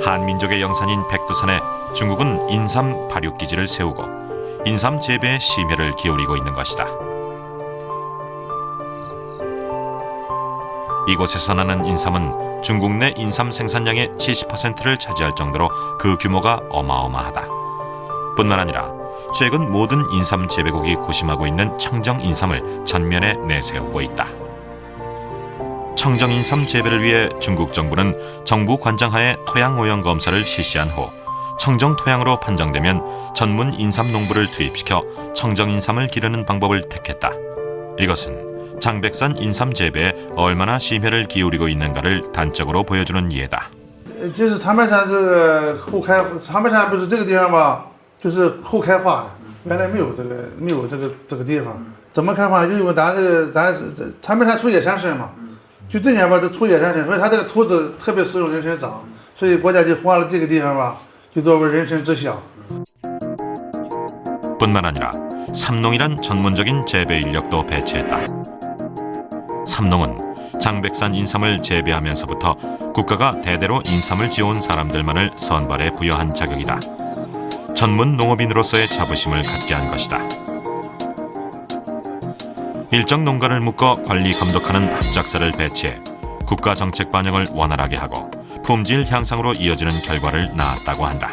한민족의 영산인 백두산에 중국은 인삼 발육기지를 세우고 인삼 재배에 심혈을 기울이고 있는 것이다. 이곳에서 나는 인삼은 중국 내 인삼 생산량의 70%를 차지할 정도로 그 규모가 어마어마하다. 뿐만 아니라 최근 모든 인삼 재배국이 고심하고 있는 청정 인삼을 전면에 내세우고 있다. 청정 인삼 재배를 위해 중국 정부는 정부 관장하에 토양 오염 검사를 실시한 후 청정 토양으로 판정되면 전문 인삼 농부를 투입시켜 청정 인삼을 기르는 방법을 택했다. 이것은 장백산 인삼 재배에 얼마나 심혈을 기울이고 있는가를 단적으로 보여주는 예다. 就是长白山这个后开，长白山不是这个地方吧？就是后开发的，原来没有这个地方，怎么开发呢？就因为咱长白山出野山参嘛，就这年吧就出野山参，所以它这个土质特别适用人参长，所以国家就划了这个地方吧，就作为人参之乡。 뿐만 아니라 삼농이란 전문적인 재배 인력도 배치했다. 삼농은 장백산 인삼을 재배하면서부터 국가가 대대로 인삼을 지어온 사람들만을 선발해 부여한 자격이다. 전문 농업인으로서의 자부심을 갖게 한 것이다. 일정 농가를 묶어 관리 감독하는 합작사를 배치해 국가 정책 반영을 원활하게 하고 품질 향상으로 이어지는 결과를 낳았다고 한다.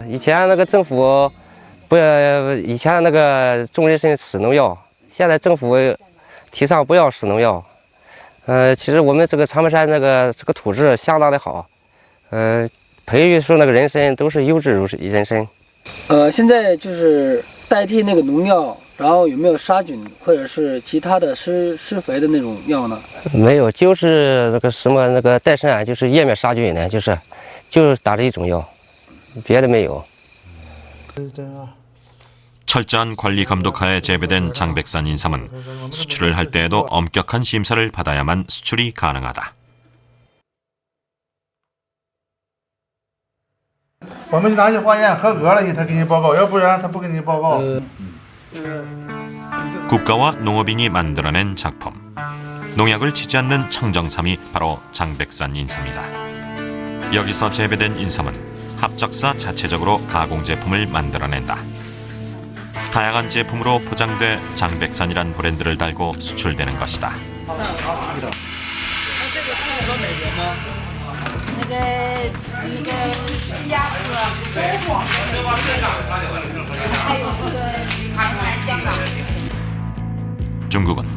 以前那个政府不要，以前那个种人参使农药，现在政府提倡不要使农药。其实我们这个长白山这个土质相当的好，培育出那个人参都是优质人参。现在就是代替那个农药，然后有没有杀菌或者是其他的施肥的那种药呢？没有，就是那个什么那个代参，就是叶面杀菌的，就是打这一种药，别的没有。 철저한 관리 감독하에 재배된 장백산 인삼은 수출을 할 때에도 엄격한 심사를 받아야만 수출이 가능하다. 我们拿去化验合格了，他给你报告，要不然他不给你报告。 국가와 농업인이 만들어낸 작품. 농약을 치지 않는 청정삼이 바로 장백산 인삼이다. 여기서 재배된 인삼은 합작사 자체적으로 가공 제품을 만들어낸다. 다양한 제품으로 포장돼 장백산이란 브랜드를 달고 수출되는 것이다. 那个新加坡，还有那个台湾、香港。 중국은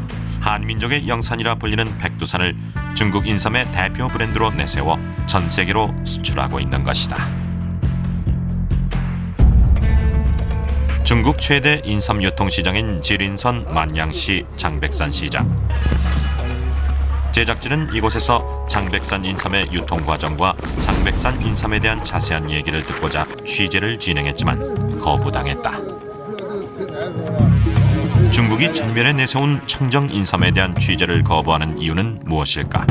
한민족의 영산이라 불리는 백두산을 중국 인삼의 대표 브랜드로 내세워 전 세계로 수출하고 있는 것이다. 중국 최대 인삼 유통시장인 지린선 만양시 장백산 시장. 제작진은 이곳에서 장백산 인삼의 유통 과정과 장백산 인삼에 대한 자세한 얘기를 듣고자 취재를 진행했지만 거부당했다. 중국이 전면에 내세운 청정 인삼에 대한 취재를 거부하는 이유는 무엇일까?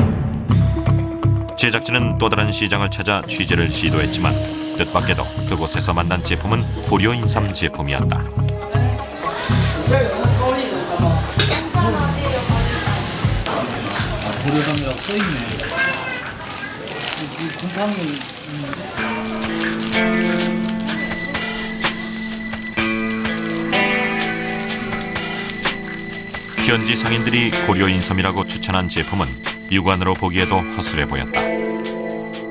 제작진은 또 다른 시장을 찾아 취재를 시도했지만 뜻밖에도 그곳에서 만난 제품은 고려 인삼 제품이었다. 현지 상인들이 고려 인삼이라고 추천한 제품은 육안으로 보기에도 허술해 보였다.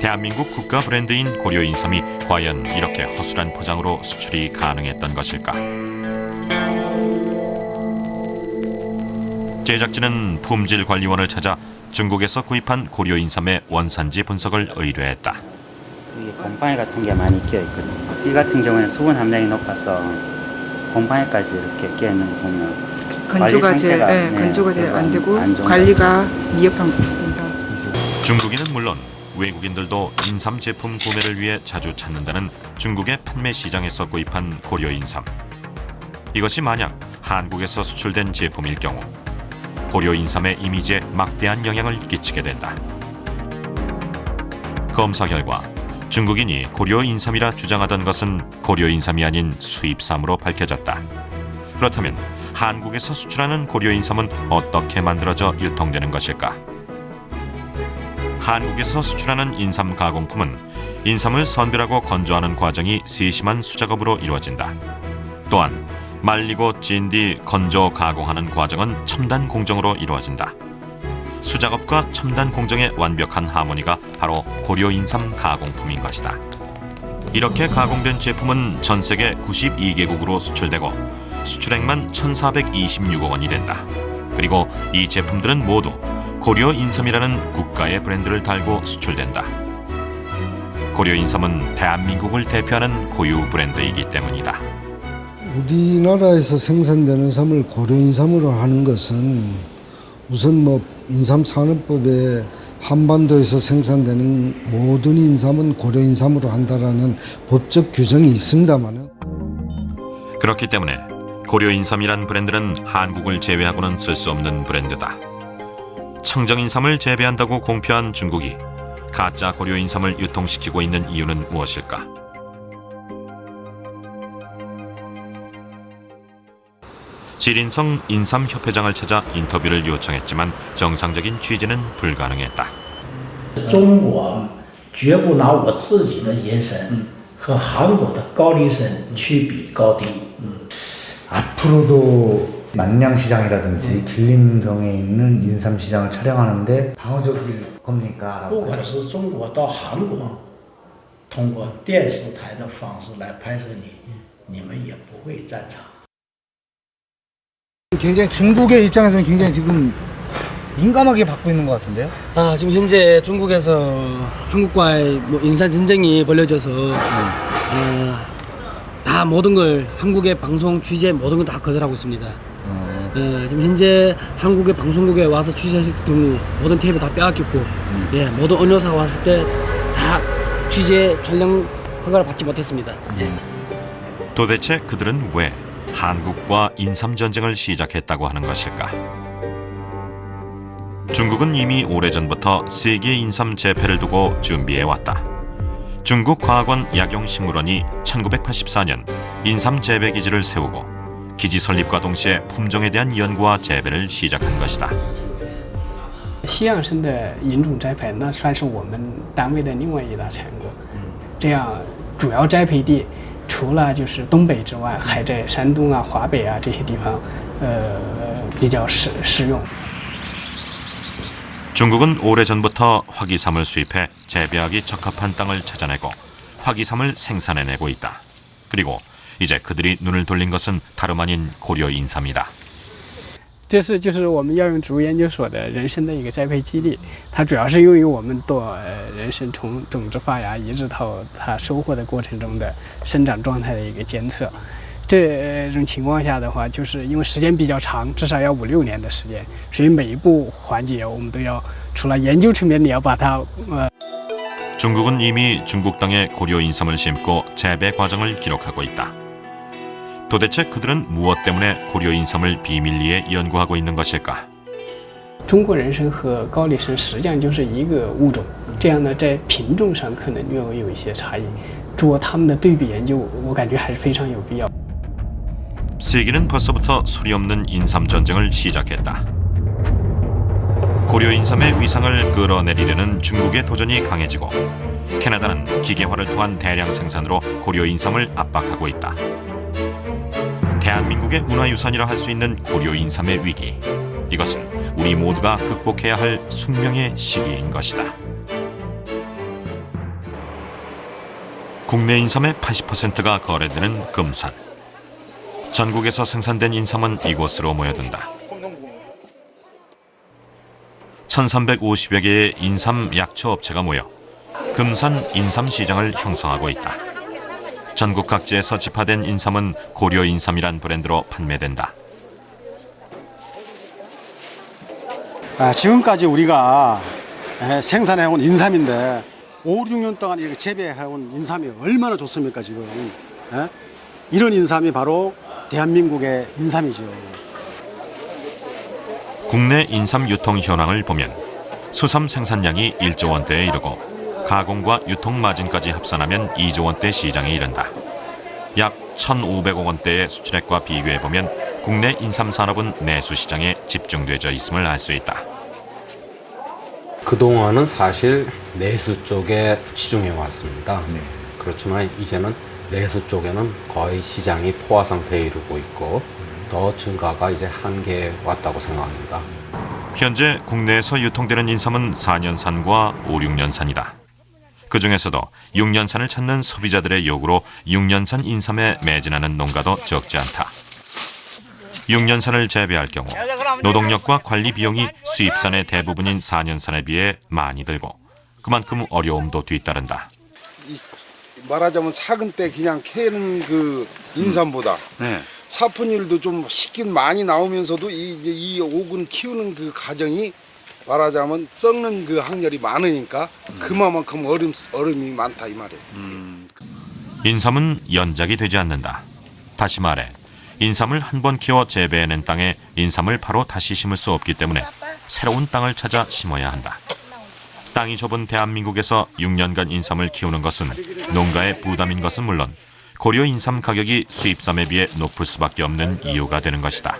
대한민국 국가 브랜드인 고려 인삼이 과연 이렇게 허술한 포장으로 수출이 가능했던 것일까? 제작진은 품질관리원을 찾아 중국에서 구입한 고려 인삼의 원산지 분석을 의뢰했다. 곰팡이 같은 게 많이 끼어 있거든요. 이 같은 경우에는 수분 함량이 높아서 곰팡이까지 이렇게 끼어 있는 거 보면 건조가 잘 안 되고 관리가 미흡한 것 같습니다. 중국인은 물론 외국인들도 인삼 제품 구매를 위해 자주 찾는다는 중국의 판매 시장에서 구입한 고려 인삼. 이것이 만약 한국에서 수출된 제품일 경우 고려 인삼의 이미지에 막대한 영향을 끼치게 된다. 검사 결과 중국인이 고려 인삼이라 주장하던 것은 고려 인삼이 아닌 수입삼으로 밝혀졌다. 그렇다면 한국에서 수출하는 고려 인삼은 어떻게 만들어져 유통되는 것일까? 한국에서 수출하는 인삼 가공품은 인삼을 선별하고 건조하는 과정이 세심한 수작업으로 이루어진다. 또한 말리고 찐 뒤 건조 가공하는 과정은 첨단 공정으로 이루어진다. 수작업과 첨단 공정의 완벽한 하모니가 바로 고려 인삼 가공품인 것이다. 이렇게 가공된 제품은 전 세계 92개국으로 수출되고 수출액만 1,426억 원이 된다. 그리고 이 제품들은 모두 고려 인삼이라는 국가의 브랜드를 달고 수출된다. 고려 인삼은 대한민국을 대표하는 고유 브랜드이기 때문이다. 우리나라에서 생산되는 삶을 고려인삼으로 하는 것은 우선 인삼산업법에 한반도에서 생산되는 모든 인삼은 고려인삼으로 한다라는 법적 규정이 있습니다만은 그렇기 때문에 고려 인삼이란 브랜드는 한국을 제외하고는 쓸 수 없는 브랜드다. 청정 인삼을 재배한다고 공표한 중국이 가짜 고려 인삼을 유통시키고 있는 이유는 무엇일까? 지린성 인삼협회장을 찾아 인터뷰를 요청했지만 정상적인 취재는 불가능했다. 中国绝不拿我自己的银参和韩国的高丽参去比高低。 앞으로도 만량시장이라든지 길림성에 있는 인삼시장을 촬영하는데 방어적일 겁니까? 不管是中国到韩国，通过电视台的方式来拍摄你，你们也不会赞成。 굉장히 중국의 입장에서는 굉장히 지금 민감하게 받고 있는 것 같은데요? 지금 현재 중국에서 한국과의 인산 전쟁이 벌려져서 다 모든 걸 한국의 방송 취재 모든 걸 다 거절하고 있습니다. 지금 현재 한국의 방송국에 와서 취재했을 경우 모든 테이프 다 빼앗겼고, 모든 언론사가 왔을 때 다 취재 촬영 허가를 받지 못했습니다. 도대체 그들은 왜 한국과 인삼 전쟁을 시작했다고 하는 것일까? 중국은 이미 오래전부터 세계 인삼 재배를 두고 준비해왔다. 중국 과학원 약용식물원이 1984년 인삼 재배 기지를 세우고 기지 설립과 동시에 품종에 대한 연구와 재배를 시작한 것이다. 西洋参的引种栽培，那算是我们单位的另外一大成果。这样主要栽培地除了就是东北之外，还在山东啊、华北啊这些地方，比较适用。 중국은 오래전부터 화기삼을 수입해 재배하기 적합한 땅을 찾아내고 화기삼을 생산해내고 있다. 그리고 이제 그들이 눈을 돌린 것은 다름 아닌 고려 인삼이다. 这是就是我们药用植物研究所的人参的一个栽培基地，它主要是用于我们做人参从种子发芽一直到它收获的过程中的生长状态的一个监测。这种情况下的话，就是因为时间比较长，至少要5、6年的时间，所以每一步环节我们都要除了研究层面，你要把它중국은 이미 중국 땅에 고려 인삼을 심고 재배 과정을 기록하고 있다. 도대체 그들은 무엇 때문에 고려 인삼을 비밀리에 연구하고 있는 것일까? 中国人参和高丽参实际上就是一个物种，这样呢，在品种上可能有一些差异。做他们的对比研究，我感觉还是非常有必要。 세계는 벌써부터 소리 없는 인삼 전쟁을 시작했다. 고려 인삼의 위상을 끌어내리려는 중국의 도전이 강해지고 캐나다는 기계화를 통한 대량 생산으로 고려 인삼을 압박하고 있다. 대한민국의 문화유산이라 할 수 있는 고려 인삼의 위기. 이것은 우리 모두가 극복해야 할 숙명의 시기인 것이다. 국내 인삼의 80%가 거래되는 금산. 전국에서 생산된 인삼은 이곳으로 모여든다. 1350여 개의 인삼 약초 업체가 모여 금산 인삼 시장을 형성하고 있다. 전국 각지에서 집화된 인삼은 고려 인삼이란 브랜드로 판매된다. 지금까지 우리가 생산해온 인삼인데 5, 6년 동안 이렇게 재배해온 인삼이 얼마나 좋습니까 지금. 이런 인삼이 바로 대한민국의 인삼이죠. 국내 인삼 유통 현황을 보면 수삼 생산량이 1조 원대에 이르고 가공과 유통 마진까지 합산하면 2조 원대 시장에 이른다. 약 1,500억 원대의 수출액과 비교해보면 국내 인삼 산업은 내수 시장에 집중되어 있음을 알 수 있다. 그동안은 사실 내수 쪽에 치중해 왔습니다. 그렇지만 이제는 내수 쪽에는 거의 시장이 포화 상태에 이르고 있고 더 증가가 이제 한계에 왔다고 생각합니다. 현재 국내에서 유통되는 인삼은 4년산과 5, 6년산이다. 그 중에서도 6년산을 찾는 소비자들의 요구로 6년산 인삼에 매진하는 농가도 적지 않다. 6년산을 재배할 경우 노동력과 관리 비용이 수입산의 대부분인 4년산에 비해 많이 들고 그만큼 어려움도 뒤따른다. 말하자면 사근 때 그냥 캐는 그 인삼보다 사포닐도 좀 쉽긴 많이 나오면서도 이 옥은 키우는 그 과정이 말하자면 썩는 그 확률이 많으니까 그만큼 어려움이 많다 이 말이에요. 인삼은 연작이 되지 않는다. 다시 말해 인삼을 한 번 키워 재배해낸 땅에 인삼을 바로 다시 심을 수 없기 때문에 새로운 땅을 찾아 심어야 한다. 땅이 좁은 대한민국에서 6년간 인삼을 키우는 것은 농가의 부담인 것은 물론 고려 인삼 가격이 수입삼에 비해 높을 수밖에 없는 이유가 되는 것이다.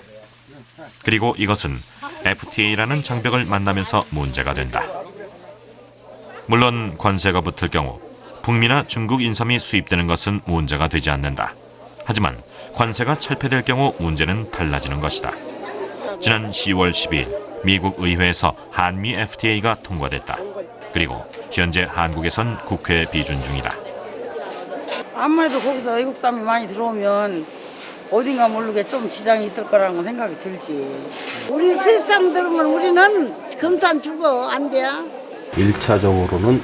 그리고 이것은 FTA라는 장벽을 만나면서 문제가 된다. 물론 관세가 붙을 경우 북미나 중국 인삼이 수입되는 것은 문제가 되지 않는다. 하지만 관세가 철폐될 경우 문제는 달라지는 것이다. 지난 10월 12일 미국 의회에서 한미 FTA가 통과됐다. 그리고 현재 한국에선 국회 비준 중이다. 아무래도 거기서 외국산이 많이 들어오면 어딘가 모르게 좀 지장이 있을 거라는 생각이 들지. 우리 수입산 들으면 우리는 금산 주고 안 돼요. 1차적으로는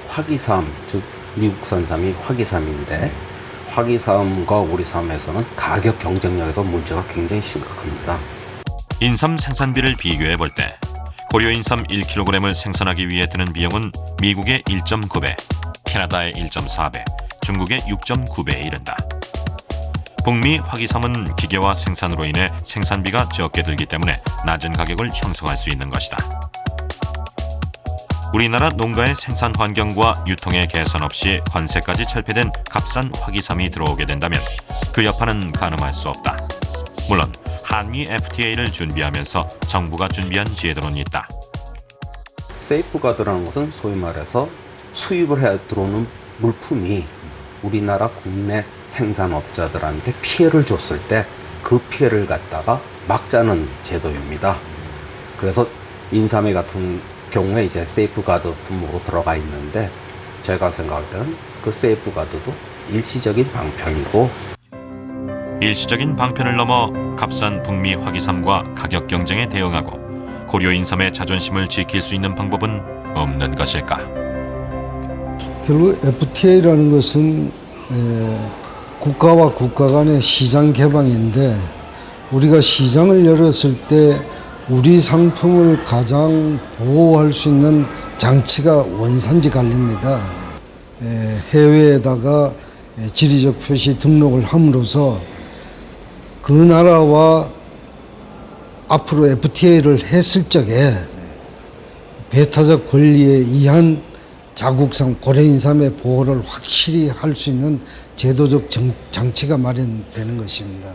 화기삼, 즉 미국산 삼이 화기삼인데 화기삼과 우리 삼에서는 가격 경쟁력에서 문제가 굉장히 심각합니다. 인삼 생산비를 비교해 볼 때 고려 인삼 1kg을 생산하기 위해 드는 비용은 미국의 1.9배, 캐나다의 1.4배, 중국의 6.9배에 이른다. 북미 화기삼은 기계화 생산으로 인해 생산비가 적게 들기 때문에 낮은 가격을 형성할 수 있는 것이다. 우리나라 농가의 생산 환경과 유통의 개선 없이 관세까지 철폐된 값싼 화기삼이 들어오게 된다면 그 여파는 가늠할 수 없다. 물론 한미 FTA를 준비하면서 정부가 준비한 제도는 있다. 세이프가드라는 것은 소위 말해서 수입을 해 들어오는 물품이 우리나라 국내 생산업자들한테 피해를 줬을 때 그 피해를 갖다가 막자는 제도입니다. 그래서 인삼회 같은 경우에 이제 세이프가드 품목으로 들어가 있는데 제가 생각할 때는 그 세이프가드도 일시적인 방편이고 일시적인 방편을 넘어 값싼 북미 화기삼과 가격 경쟁에 대응하고 고려 인삼의 자존심을 지킬 수 있는 방법은 없는 것일까? 결국 FTA라는 것은 국가와 국가 간의 시장 개방인데 우리가 시장을 열었을 때 우리 상품을 가장 보호할 수 있는 장치가 원산지 관리입니다. 해외에다가 지리적 표시 등록을 함으로써 그 나라와 앞으로 FTA를 했을 적에 배타적 권리에 의한 자국산 고려인삼의 보호를 확실히 할 수 있는 제도적 장치가 마련되는 것입니다.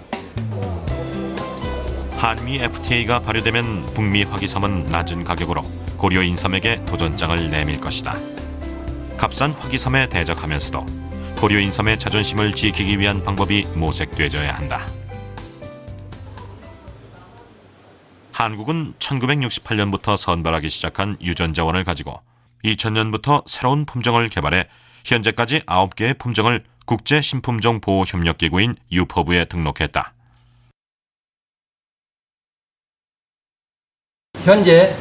한미 FTA가 발효되면 북미 화기삼은 낮은 가격으로 고려 인삼에게 도전장을 내밀 것이다. 값싼 화기삼에 대적하면서도 고려 인삼의 자존심을 지키기 위한 방법이 모색되어야 한다. 한국은 1968년부터 선발하기 시작한 유전자원을 가지고 2000년부터 새로운 품종을 개발해 현재까지 9개의 품종을 국제신품종보호협력기구인 유포브에 등록했다. 현재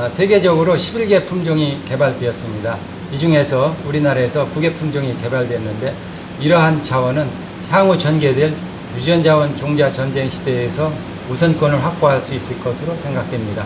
세계적으로 11개 품종이 개발되었습니다. 이 중에서 우리나라에서 9개 품종이 개발됐는데 이러한 자원은 향후 전개될 유전자원 종자 전쟁 시대에서 우선권을 확보할 수 있을 것으로 생각됩니다.